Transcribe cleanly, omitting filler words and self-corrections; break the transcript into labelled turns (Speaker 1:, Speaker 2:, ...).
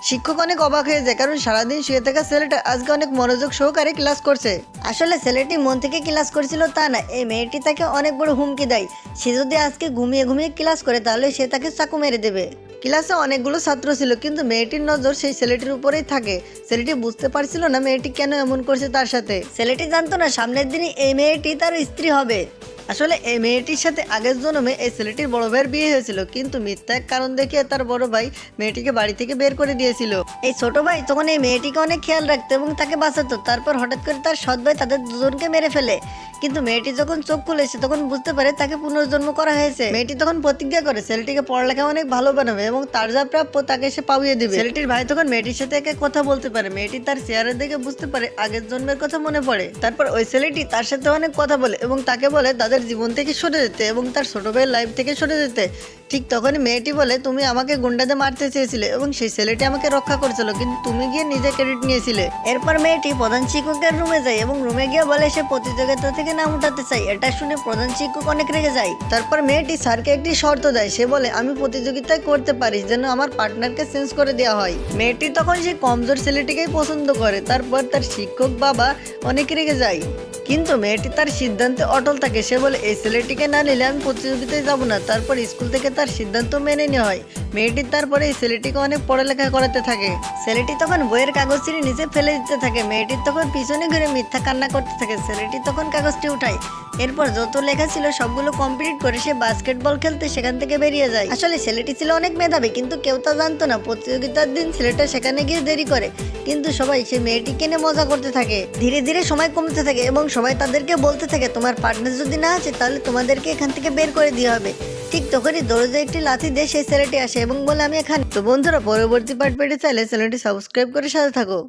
Speaker 1: শিক্ষক অনেক অবাক হয়ে যায়, কারণ সারাদিন শুয়ে থাকা ছেলেটা আজকে অনেক মনোযোগ সহকারে ক্লাস করছে। আসলে ছেলেটি মন থেকে ক্লাস করছিল তা না, এই মেয়েটি তাকে অনেক বড় হুমকি দেয়। সে যদি আজকে ঘুমিয়ে ঘুমিয়ে ক্লাস করে তাহলে সে তাকে চাকু মেরে দেবে। ক্লাসে অনেকগুলো ছাত্র ছিল, কিন্তু মেয়েটির নজর সেই ছেলেটির উপরেই থাকে। ছেলেটি বুঝতে পারছিল না মেয়েটি কেন এমন করছে তার সাথে। ছেলেটি জানতো না সামনের দিনে এই মেয়েটি তার স্ত্রী হবে। আসলে এই মেয়েটির সাথে আগের জন্মে এই ছেলেটির বড় ভাইয়ের বিয়ে হয়েছিল, কিন্তু মিথ্যা এক কারণ দেখিয়ে তার বড় ভাই মেয়েটিকে বাড়ি থেকে বের করে দিয়েছিল। এই ছোট ভাই তখন এই মেয়েটিকে অনেক খেয়াল রাখতো এবং তাকে বাঁচাতো। তারপর হঠাৎ করে তার সৎ ভাই তাদের দুজনকে মেরে ফেলে। কিন্তু মেয়েটি যখন চোখ খুলেছে তখন বুঝতে পারে তাকে পুনর্জন্ম করা হয়েছে। মেয়েটি তখন প্রতিজ্ঞা করে ছেলেটিকে পড়ালেখা অনেক ভালো বানাবে এবং তার যা প্রাপ্য তাকে সে পাইয়ে দিবে। ছেলেটির ভাই তখন মেয়েটির সাথে একে কথা বলতে পারে। মেয়েটি তার চেহারা দেখে বুঝতে পারে আগের জন্মের কথা মনে পড়ে। তারপর ওই ছেলেটি তার সাথে অনেক কথা বলে এবং তাকে বলে তাদের জীবন থেকে সরে যেতে এবং তার ছোট ভাইয়ের লাইফ থেকে সরে যেতে। ঠিক তখনই মেয়েটি বলে, তুমি আমাকে গুন্ডাতে মারতে চেয়েছিলে এবং সেই ছেলেটি আমাকে রক্ষা করেছিল, কিন্তু তুমি গিয়ে নিজে ক্রেডিট নিয়েছিলে। এরপর মেয়েটি প্রধান শিক্ষকের রুমে যায় এবং রুমে গিয়ে বলে সে প্রতিযোগিতা থেকে নাম উঠাতে চাই। এটা শুনে প্রধান শিক্ষক অনেক রেগে যায়। তারপর মেয়েটি স্যারকে একটি শর্ত দেয়। সে বলে, আমি প্রতিযোগিতায় করতে পারি, যেন আমার পার্টনারকে চেঞ্জ করে দেওয়া হয়। মেয়েটি তখন সেই কমজোর ছেলেটিকেই পছন্দ করে। তারপর তার শিক্ষক বাবা অনেক রেগে যায়, কিন্তু মেয়েটি তার সিদ্ধান্তে অটল থাকে। সে বলে, এই ছেলেটিকে না নিলে আমি প্রতিযোগিতায় যাব না। তারপর স্কুল থেকে তার সিদ্ধান্ত মেনে নেওয়া হয়। মেয়েটি তারপরে এই ছেলেটিকে অনেক পড়ালেখা করাতে থাকে। ছেলেটি তখন বইয়ের কাগজ ছিঁড়ে নিচে ফেলে দিতে থাকে। মেয়েটির তখন পিছনে ঘুরে মিথ্যা কান্না করতে থাকে। ছেলেটি তখন কাগজটি উঠায়। এরপর যত লেখা ছিল সবগুলো কমপ্লিট করে সে বাস্কেটবল খেলতে সেখান থেকে বেরিয়ে যায়। আসলে ছেলেটি ছিল অনেক মেধাবী, কিন্তু কেউ তা জানতো না। প্রতিযোগিতার দিন ছেলেটা সেখানে গিয়ে দেরি করে, কিন্তু সবাই সে মেয়েটিকে নিয়ে মজা করতে থাকে। ধীরে ধীরে সময় কমতে থাকে এবং সবাই তাদেরকে বলতে থাকে, তোমার পার্টনার যদি না আছে তাহলে তোমাদেরকে এখান থেকে বের করে দেওয়া হবে। ঠিক তখনই দরজায় একটি লাথি দিয়ে সেই ছেলেটি আসে এবং বলে, আমি এখানে। তো বন্ধুরা, পরবর্তী পার্ট পেতে চাইলে চ্যানেলটি সাবস্ক্রাইব করে সাথে থাকো।